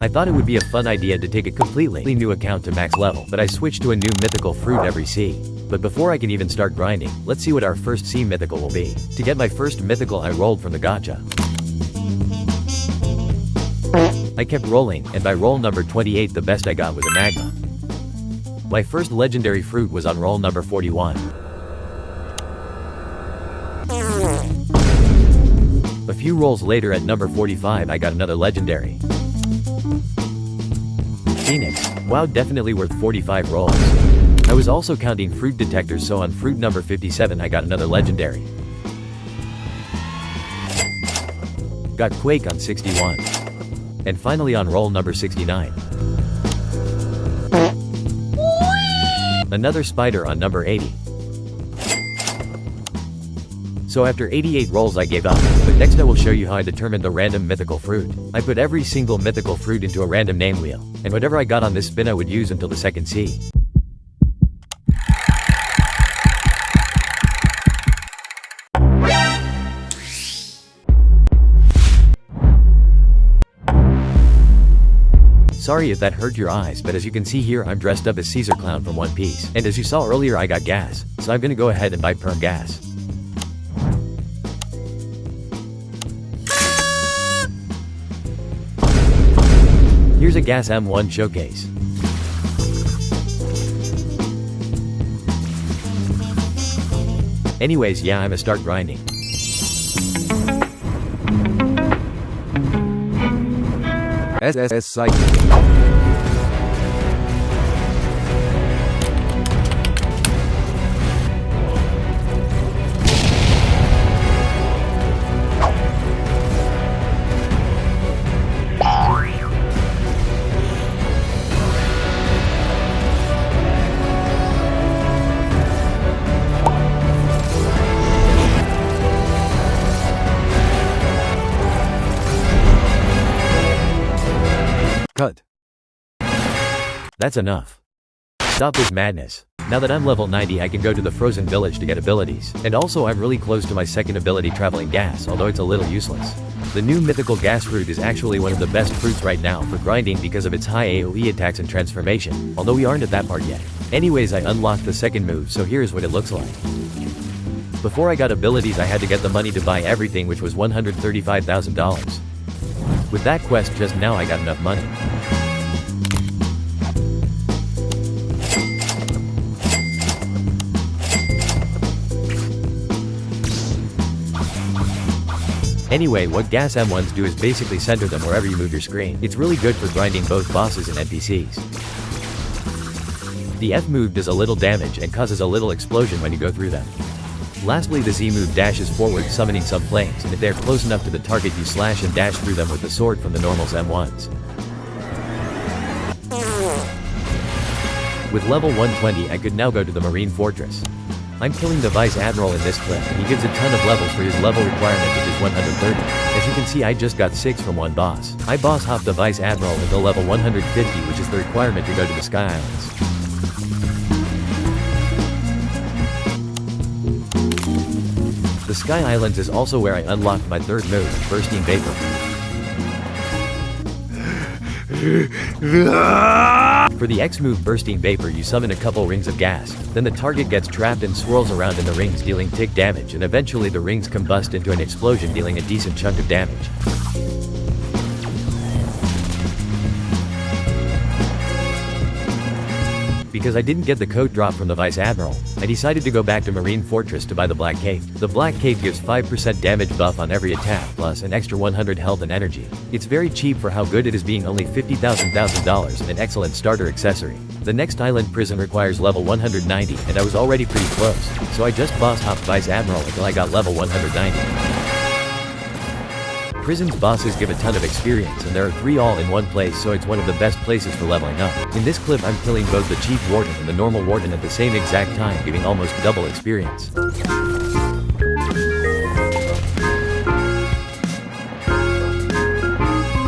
I thought it would be a fun idea to take a completely new account to max level, but I switched to a new mythical fruit every sea. But before I can even start grinding, let's see what our first sea mythical will be. To get my first mythical I rolled from the gacha. I kept rolling, and by roll number 28 the best I got was a magma. My first legendary fruit was on roll number 41. A few rolls later at number 45 I got another legendary. Phoenix. Wow, definitely worth 45 rolls. I was also counting fruit detectors, so on fruit number 57 I got another legendary. Got Quake on 61. And finally on roll number 69. Another spider on number 80. So after 88 rolls I gave up, but next I will show you how I determined the random mythical fruit. I put every single mythical fruit into a random name wheel, and whatever I got on this spin I would use until the second sea. Sorry if that hurt your eyes, but as you can see here I'm dressed up as Caesar Clown from One Piece, and as you saw earlier I got gas, so I'm gonna go ahead and buy perm gas. Here's a gas M1 showcase. Anyways, yeah, I'ma start grinding. SSS Psych. Cut. That's enough. Stop this madness. Now that I'm level 90 I can go to the frozen village to get abilities, and also I'm really close to my second ability traveling gas, although it's a little useless. The new mythical gas fruit is actually one of the best fruits right now for grinding because of its high AoE attacks and transformation, although we aren't at that part yet. Anyways, I unlocked the second move, so here's what it looks like. Before I got abilities I had to get the money to buy everything, which was $135,000. With that quest just now I got enough money. Anyway, what gas M1s do is basically center them wherever you move your screen. It's really good for grinding both bosses and NPCs. The F move does a little damage and causes a little explosion when you go through them. Lastly, the Z move dashes forward, summoning some flames, and if they are close enough to the target you slash and dash through them with the sword from the normals M1s. With level 120 I could now go to the Marine Fortress. I'm killing the Vice Admiral in this clip, and he gives a ton of levels for his level requirement, which is 130. As you can see I just got 6 from one boss. I boss hopped the Vice Admiral until level 150, which is the requirement to go to the Sky Islands. The Sky Islands is also where I unlocked my third move, Bursting Vapor. For the X move Bursting Vapor you summon a couple rings of gas, then the target gets trapped and swirls around in the rings dealing tick damage, and eventually the rings combust into an explosion dealing a decent chunk of damage. Because I didn't get the code drop from the Vice Admiral, I decided to go back to Marine Fortress to buy the Black Cape. The Black Cape gives 5% damage buff on every attack, plus an extra 100 health and energy. It's very cheap for how good it is, being only $50,000 and an excellent starter accessory. The next island prison requires level 190, and I was already pretty close, so I just boss hopped Vice Admiral until I got level 190. Prison's bosses give a ton of experience, and there are 3 all in one place, so it's one of the best places for leveling up. In this clip I'm killing both the Chief Warden and the normal Warden at the same exact time, giving almost double experience.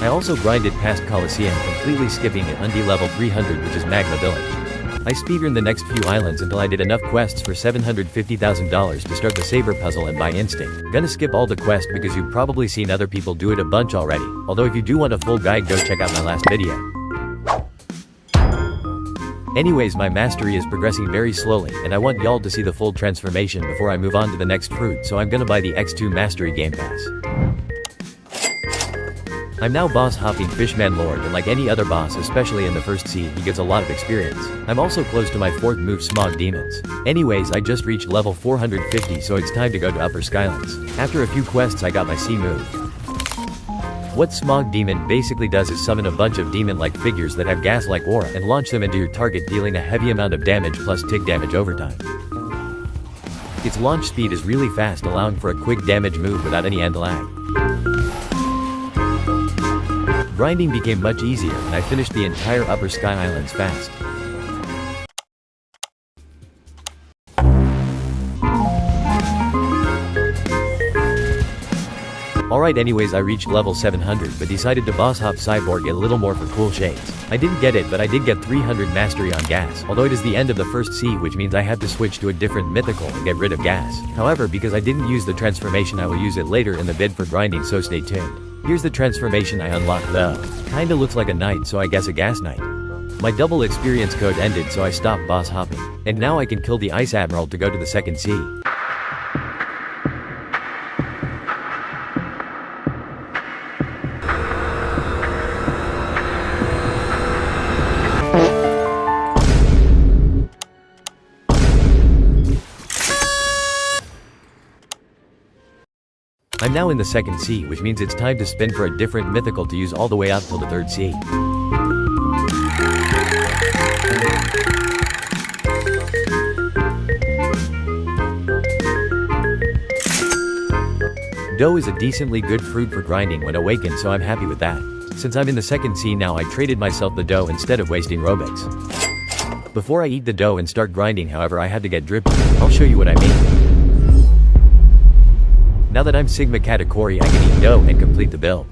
I also grinded past Coliseum, completely skipping at Undi level 300, which is Magma Village. I speedrun the next few islands until I did enough quests for $750,000 to start the saber puzzle and buy instinct. Gonna skip all the quest because you've probably seen other people do it a bunch already, although if you do want a full guide go check out my last video. Anyways, my mastery is progressing very slowly, and I want y'all to see the full transformation before I move on to the next fruit, so I'm gonna buy the X2 Mastery Game Pass. I'm now boss hopping Fishman Lord, and like any other boss, especially in the first sea, he gets a lot of experience. I'm also close to my 4th move, Smog Demons. Anyways, I just reached level 450, so it's time to go to Upper Skylands. After a few quests I got my C move. What Smog Demon basically does is summon a bunch of demon-like figures that have gas-like aura and launch them into your target, dealing a heavy amount of damage plus tick damage over time. Its launch speed is really fast, allowing for a quick damage move without any end lag. Grinding became much easier, and I finished the entire Upper Sky Islands fast. Alright, anyways, I reached level 700 but decided to boss hop Cyborg a little more for cool shades. I didn't get it, but I did get 300 mastery on gas, although it is the end of the first sea, which means I have to switch to a different mythical and get rid of gas. However, because I didn't use the transformation, I will use it later in the bid for grinding, so stay tuned. Here's the transformation I unlocked though. Kinda looks like a knight, so I guess a gas knight. My double experience code ended, so I stopped boss hopping. And now I can kill the Ice Admiral to go to the second sea. I'm now in the second sea, which means it's time to spin for a different mythical to use all the way out till the third sea. Dough is a decently good fruit for grinding when awakened, so I'm happy with that. Since I'm in the second sea now, I traded myself the dough instead of wasting Robux. Before I eat the dough and start grinding, however, I had to get drippy. I'll show you what I mean. Now that I'm Sigma category, I can eat dough and complete the build.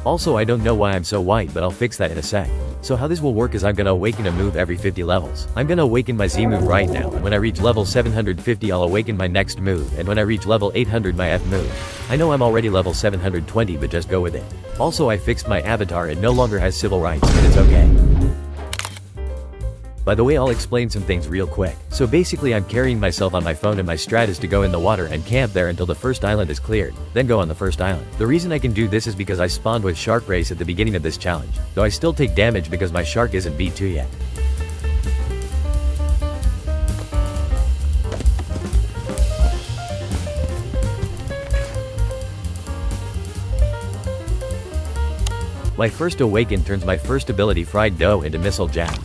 Also, I don't know why I'm so white, but I'll fix that in a sec. So how this will work is I'm gonna awaken a move every 50 levels. I'm gonna awaken my Z move right now, and when I reach level 750 I'll awaken my next move, and when I reach level 800 my F move. I know I'm already level 720, but just go with it. Also, I fixed my avatar, it no longer has civil rights, but it's okay. By the way, I'll explain some things real quick. So basically I'm carrying myself on my phone, and my strat is to go in the water and camp there until the first island is cleared, then go on the first island. The reason I can do this is because I spawned with Shark Race at the beginning of this challenge, though I still take damage because my shark isn't B2 yet. My first awaken turns my first ability Fried Dough into Missile Jab.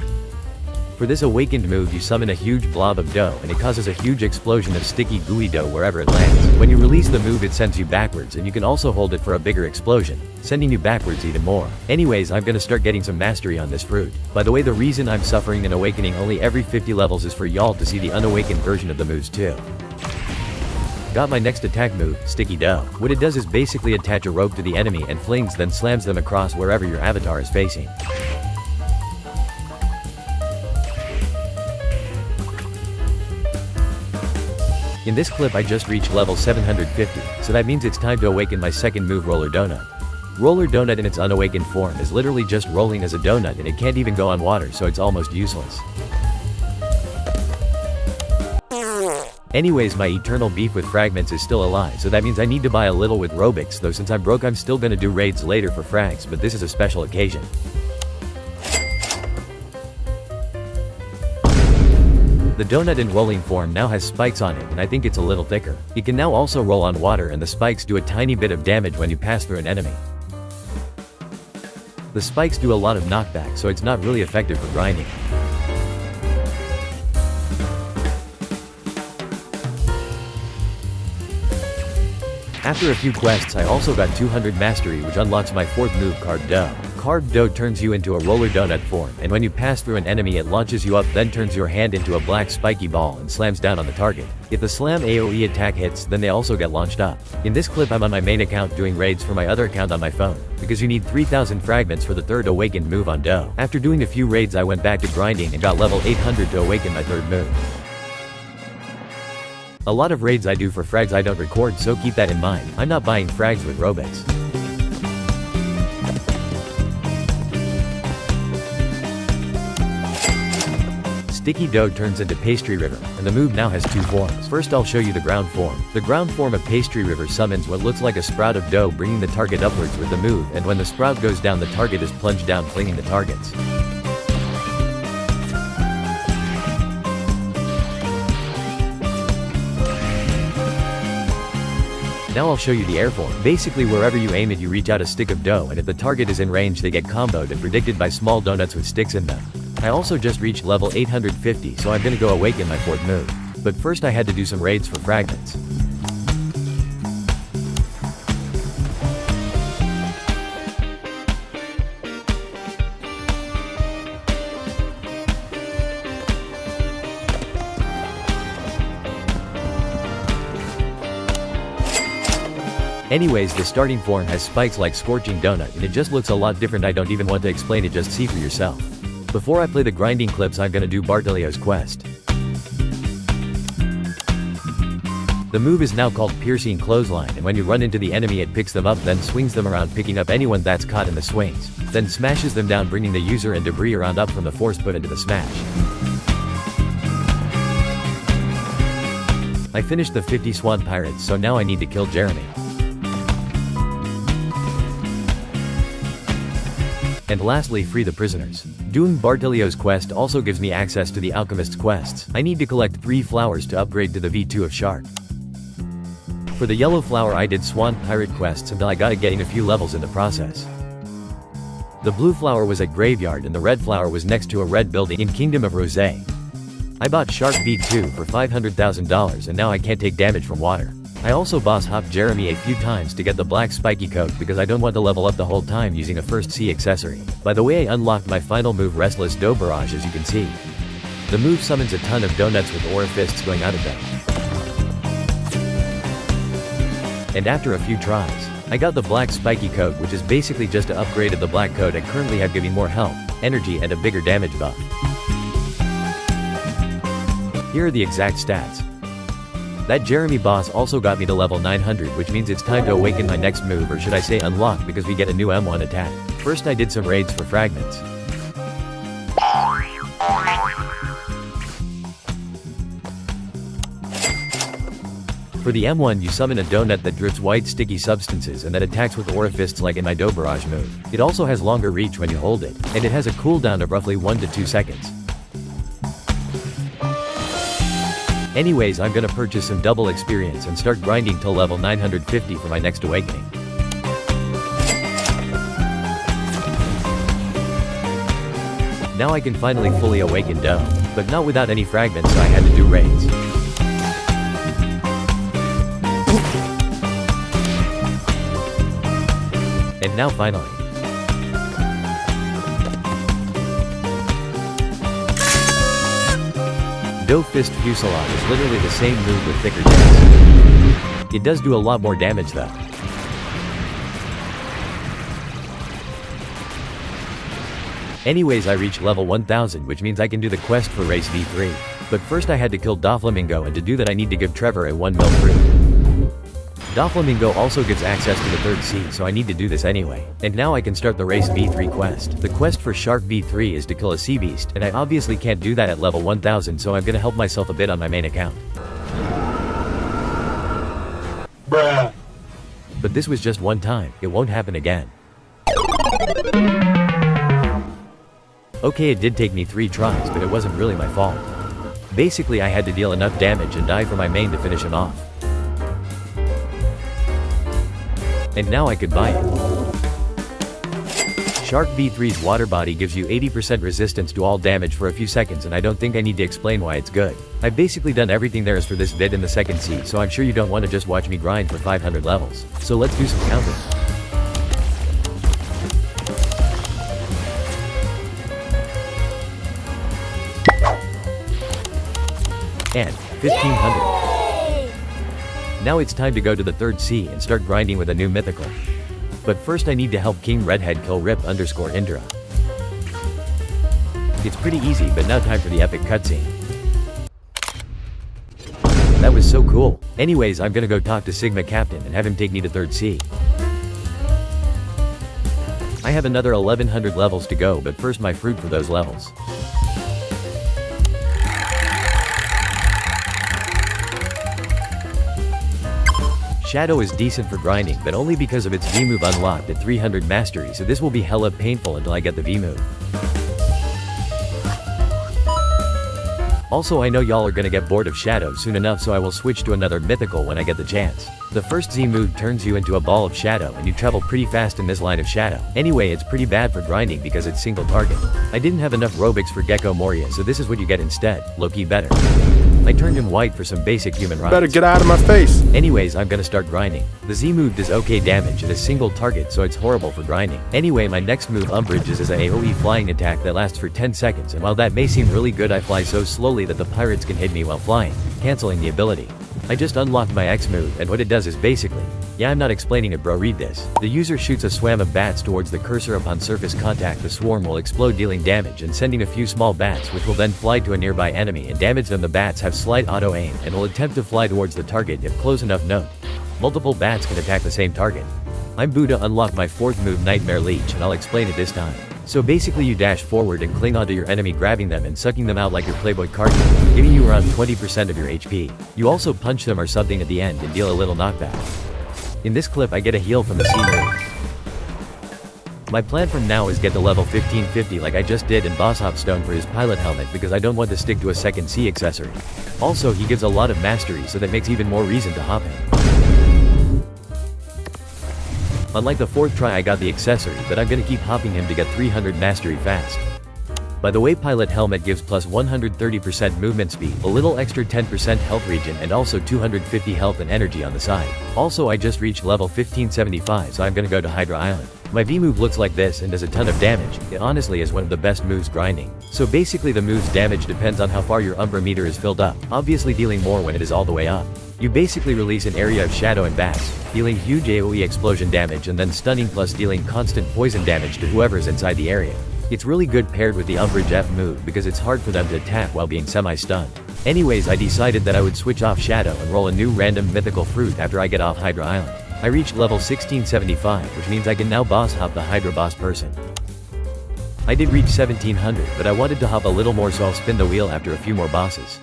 For this awakened move, you summon a huge blob of dough, and it causes a huge explosion of sticky gooey dough wherever it lands. When you release the move, it sends you backwards, and you can also hold it for a bigger explosion, sending you backwards even more. Anyways, I'm gonna start getting some mastery on this fruit. By the way, the reason I'm suffering an awakening only every 50 levels is for y'all to see the unawakened version of the moves too. Got my next attack move, Sticky Dough. What it does is basically attach a rope to the enemy and flings then slams them across wherever your avatar is facing. In this clip I just reached level 750, so that means it's time to awaken my second move, Roller Donut. Roller Donut in its unawakened form is literally just rolling as a donut, and it can't even go on water, so it's almost useless. Anyways, my eternal beef with fragments is still alive, so that means I need to buy a little with Robux, though since I'm broke I'm still gonna do raids later for frags, but this is a special occasion. The donut in rolling form now has spikes on it, and I think it's a little thicker. It can now also roll on water, and the spikes do a tiny bit of damage when you pass through an enemy. The spikes do a lot of knockback, so it's not really effective for grinding. After a few quests I also got 200 mastery, which unlocks my 4th move card Dough. carved dough turns you into a roller donut form, and when you pass through an enemy it launches you up, then turns your hand into a black spiky ball and slams down on the target. If the slam AoE attack hits, then they also get launched up. In this clip I'm on my main account doing raids for my other account on my phone, because you need 3000 fragments for the third awakened move on dough. After doing a few raids I went back to grinding and got level 800 to awaken my third move. A lot of raids I do for frags I don't record, so keep that in mind. I'm not buying frags with Robux. Sticky dough turns into pastry river, and the move now has two forms. First I'll show you the ground form. The ground form of pastry river summons what looks like a sprout of dough, bringing the target upwards with the move, and when the sprout goes down the target is plunged down, flinging the targets. Now I'll show you the air form. Basically wherever you aim it you reach out a stick of dough, and if the target is in range they get comboed and predicted by small donuts with sticks in them. I also just reached level 850, so I'm gonna go awaken my fourth move. But first I had to do some raids for fragments. Anyways, the starting form has spikes like scorching donut, and it just looks a lot different. I don't even want to explain it, just see for yourself. Before I play the grinding clips I'm gonna do Bartolio's quest. The move is now called piercing clothesline, and when you run into the enemy it picks them up, then swings them around, picking up anyone that's caught in the swings, then smashes them down, bringing the user and debris around up from the force put into the smash. I finished the 50 swan pirates, so now I need to kill Jeremy. And lastly, free the prisoners. Doing Bartolio's quest also gives me access to the alchemist's quests. I need to collect 3 flowers to upgrade to the V2 of Shark. For the yellow flower I did swan pirate quests until I got it, getting a few levels in the process. The blue flower was at graveyard, and the red flower was next to a red building in Kingdom of Rose. I bought Shark V2 for $500,000, and now I can't take damage from water. I also boss hopped Jeremy a few times to get the black spiky coat, because I don't want to level up the whole time using a first C accessory. By the way, I unlocked my final move, Restless Dough Barrage, as you can see. The move summons a ton of donuts with aura fists going out of them. And after a few tries, I got the black spiky coat, which is basically just an upgrade of the black coat I currently have, giving more health, energy and a bigger damage buff. Here are the exact stats. That Jeremy boss also got me to level 900, which means it's time to awaken my next move, or should I say unlock, because we get a new M1 attack. First I did some raids for fragments. For the M1 you summon a donut that drips white sticky substances and that attacks with aura fists like in my dough barrage move. It also has longer reach when you hold it, and it has a cooldown of roughly 1 to 2 seconds. Anyways, I'm gonna purchase some double experience and start grinding till level 950 for my next awakening. Now I can finally fully awaken dough, but not without any fragments, so I had to do raids. And now finally. Dough Fist Fusillade is literally the same move with thicker tips. It does do a lot more damage though. Anyways, I reached level 1000, which means I can do the quest for race V3. But first I had to kill Doflamingo, and to do that I need to give Trevor a 1 mil fruit. Doflamingo also gives access to the third sea, so I need to do this anyway. And now I can start the race V3 quest. The quest for Shark V3 is to kill a sea beast, and I obviously can't do that at level 1000, so I'm gonna help myself a bit on my main account. Bruh. But this was just one time, it won't happen again. Okay, it did take me 3 tries, but it wasn't really my fault. Basically I had to deal enough damage and die for my main to finish him off. And now I could buy it. Shark V3's water body gives you 80% resistance to all damage for a few seconds, and I don't think I need to explain why it's good. I've basically done everything there is for this vid in the second sea, so I'm sure you don't want to just watch me grind for 500 levels. So let's do some counting. And 1500. Now it's time to go to the 3rd sea and start grinding with a new mythical. But first I need to help King Redhead kill Rip_Indra. It's pretty easy, but now time for the epic cutscene. That was so cool. Anyways, I'm gonna go talk to Sigma Captain and have him take me to 3rd sea. I have another 1100 levels to go, but first my fruit for those levels. Shadow is decent for grinding, but only because of its V-move unlocked at 300 mastery, so this will be hella painful until I get the V-move. Also, I know y'all are gonna get bored of Shadow soon enough, so I will switch to another mythical when I get the chance. The first Z move turns you into a ball of shadow and you travel pretty fast in this line of shadow. Anyway, it's pretty bad for grinding because it's single target. I didn't have enough Robux for Gecko Moria, so this is what you get instead. Low-key better. I turned him white for some basic human rights. Better get out of my face. Anyways, I'm gonna start grinding. The Z move does okay damage at a single target, so it's horrible for grinding. Anyway, my next move Umbrage is an AoE flying attack that lasts for 10 seconds, and while that may seem really good, I fly so slowly that the pirates can hit me while flying, canceling the ability. I just unlocked my X move, and what it does is basically, yeah, I'm not explaining it bro, read this. The user shoots a swarm of bats towards the cursor. Upon surface contact, the swarm will explode, dealing damage and sending a few small bats which will then fly to a nearby enemy and damage them. The bats have slight auto aim and will attempt to fly towards the target if close enough. Note, multiple bats can attack the same target. I'm boutta unlocked my 4th move Nightmare Leech, and I'll explain it this time. So basically you dash forward and cling onto your enemy, grabbing them and sucking them out like your Playboy card, giving you around 20% of your HP. You also punch them or something at the end and deal a little knockback. In this clip I get a heal from the C move. My plan from now is get to level 1550 like I just did and boss hop Stone for his pilot helmet because I don't want to stick to a 2nd C accessory. Also, he gives a lot of mastery, so that makes even more reason to hop him. Unlike the 4th try I got the accessory, but I'm gonna keep hopping him to get 300 mastery fast. By the way, pilot helmet gives plus 130% movement speed, a little extra 10% health regen, and also 250 health and energy on the side. Also, I just reached level 1575, so I'm gonna go to Hydra Island. My V move looks like this and does a ton of damage. It honestly is one of the best moves grinding. So basically the move's damage depends on how far your Umbra meter is filled up, obviously dealing more when it is all the way up. You basically release an area of shadow and bats, dealing huge AoE explosion damage and then stunning plus dealing constant poison damage to whoever is inside the area. It's really good paired with the Umbrage F move because it's hard for them to attack while being semi-stunned. Anyways, I decided that I would switch off Shadow and roll a new random mythical fruit after I get off Hydra Island. I reached level 1675, which means I can now boss hop the Hydra boss person. I did reach 1700, but I wanted to hop a little more, so I'll spin the wheel after a few more bosses.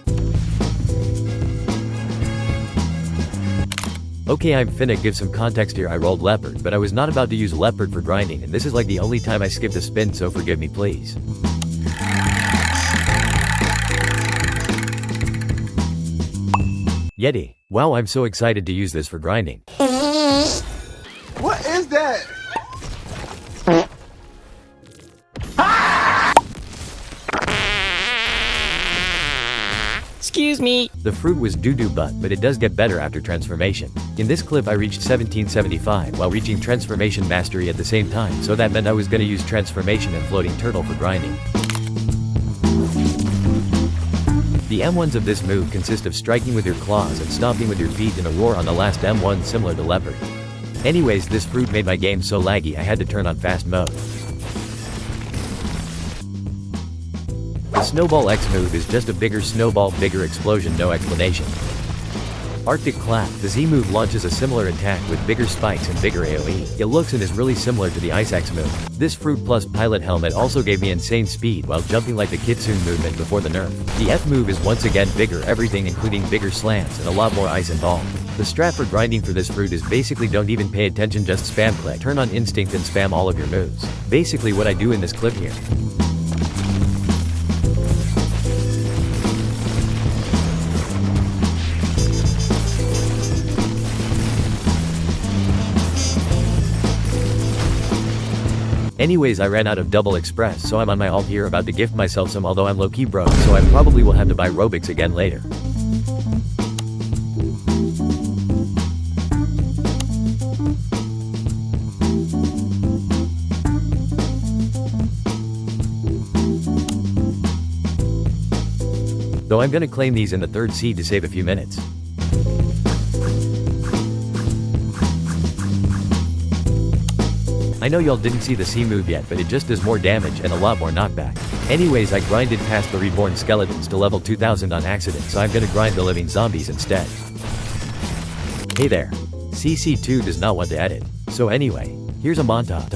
Okay, I'm finna give some context here. I rolled Leopard, but I was not about to use Leopard for grinding, and this is like the only time I skipped a spin, so forgive me please. Yeti. Wow, I'm so excited to use this for grinding. What is that? Excuse me. The fruit was doo-doo butt, but it does get better after transformation. In this clip I reached 1775 while reaching transformation mastery at the same time, so that meant I was gonna use transformation and floating turtle for grinding. The M1s of this move consist of striking with your claws and stomping with your feet in a roar on the last M1, similar to Leopard. Anyways, this fruit made my game so laggy I had to turn on fast mode. The Snowball X move is just a bigger snowball, bigger explosion, no explanation. Arctic Clap, the Z move launches a similar attack with bigger spikes and bigger AoE. It looks and is really similar to the Ice X move. This fruit plus pilot helmet also gave me insane speed while jumping like the Kitsune movement before the nerf. The F move is once again bigger everything, including bigger slants and a lot more ice involved. The strat for grinding for this fruit is basically don't even pay attention, just spam click, turn on instinct and spam all of your moves. Basically what I do in this clip here. Anyways, I ran out of double express, so I'm on my alt here about to gift myself some, although I'm low-key broke, so I probably will have to buy Robux again later. though I'm gonna claim these in the third seed to save a few minutes. I know y'all didn't see the C move yet, but it just does more damage and a lot more knockback. Anyways, I grinded past the reborn skeletons to level 2000 on accident, so I'm gonna grind the living zombies instead. Hey there. CC2 does not want to edit. So anyway, here's a montage.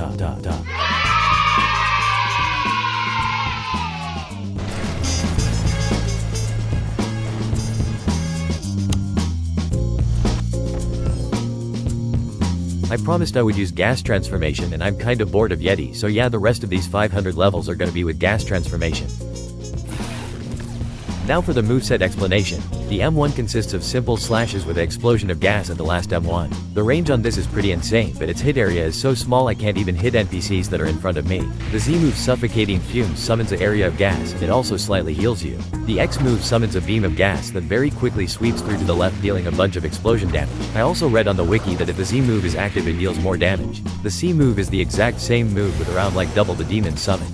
I promised I would use gas transformation, and I'm kind of bored of Yeti, so yeah, the rest of these 500 levels are gonna be with gas transformation. Now for the moveset explanation. The M1 consists of simple slashes with an explosion of gas at the last M1. The range on this is pretty insane, but its hit area is so small I can't even hit NPCs that are in front of me. The Z move Suffocating Fumes summons an area of gas, and it also slightly heals you. The X move summons a beam of gas that very quickly sweeps through to the left, dealing a bunch of explosion damage. I also read on the wiki that if the Z move is active it deals more damage. The C move is the exact same move with around like double the demon summon.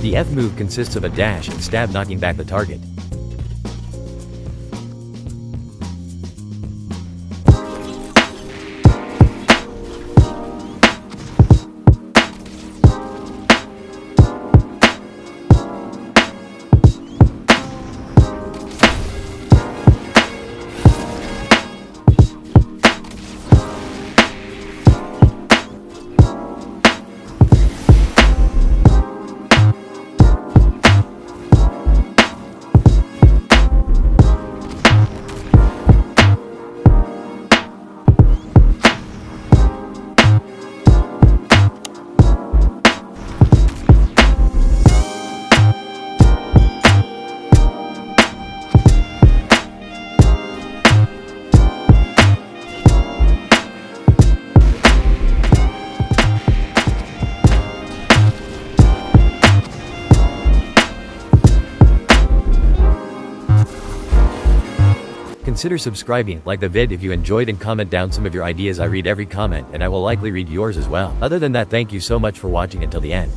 The F move consists of a dash and stab, knocking back the target. Consider subscribing, like the vid if you enjoyed, and comment down some of your ideas. I read every comment, and I will likely read yours as well. Other than that, thank you so much for watching until the end.